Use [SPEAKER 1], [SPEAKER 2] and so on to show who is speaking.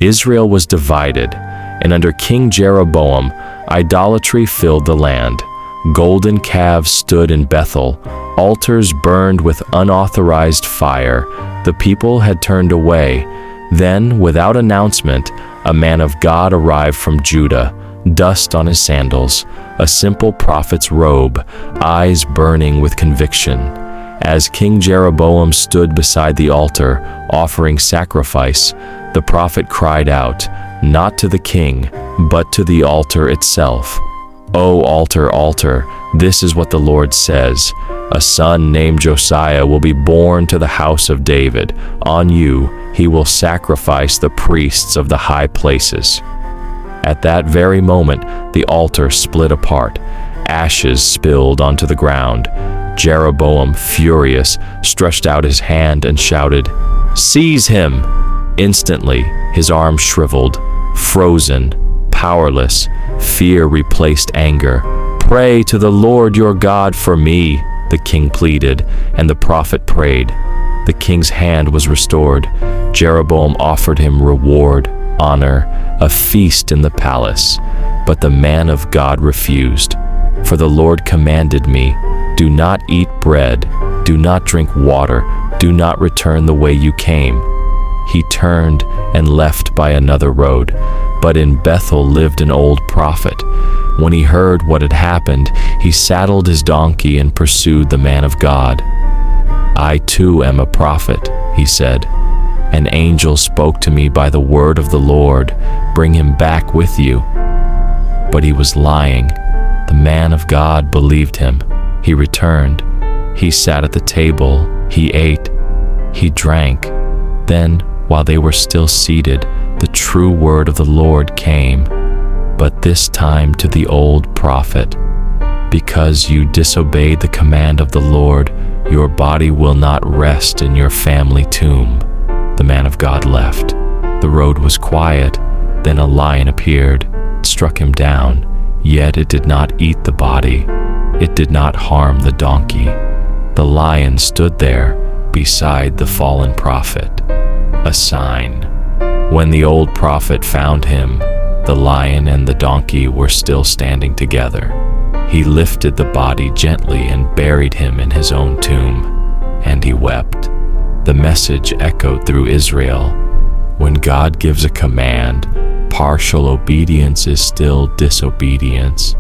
[SPEAKER 1] Israel was divided, and under King Jeroboam, idolatry filled the land. Golden calves stood in Bethel, altars burned with unauthorized fire. The people had turned away. Then, without announcement, a man of God arrived from Judah, dust on his sandals, a simple prophet's robe, eyes burning with conviction. As King Jeroboam stood beside the altar, offering sacrifice, the prophet cried out, not to the king, but to the altar itself. "O altar, altar, this is what the Lord says. A son named Josiah will be born to the house of David. On you he will sacrifice the priests of the high places." At that very moment, the altar split apart. Ashes spilled onto the ground. Jeroboam, furious, stretched out his hand and shouted, "Seize him!" Instantly, his arms shriveled, frozen, powerless. Fear replaced anger. "Pray to the Lord your God for me," the king pleaded, and the prophet prayed. The king's hand was restored. Jeroboam offered him reward, honor, a feast in the palace. But the man of God refused. "For the Lord commanded me, do not eat bread, do not drink water, do not return the way you came." He turned and left by another road. But in Bethel lived an old prophet. When he heard what had happened, he saddled his donkey and pursued the man of God. "I too am a prophet," he said. "An angel spoke to me by the word of the Lord. Bring him back with you." But he was lying. The man of God believed him. He returned. He sat at the table. He ate. He drank. Then, while they were still seated, the true word of the Lord came, but this time to the old prophet. "Because you disobeyed the command of the Lord, your body will not rest in your family tomb." The man of God left. The road was quiet. Then a lion appeared, struck him down, yet it did not eat the body. It did not harm the donkey. The lion stood there beside the fallen prophet, a sign. When the old prophet found him, the lion and the donkey were still standing together. He lifted the body gently and buried him in his own tomb, and he wept. The message echoed through Israel. When God gives a command, partial obedience is still disobedience.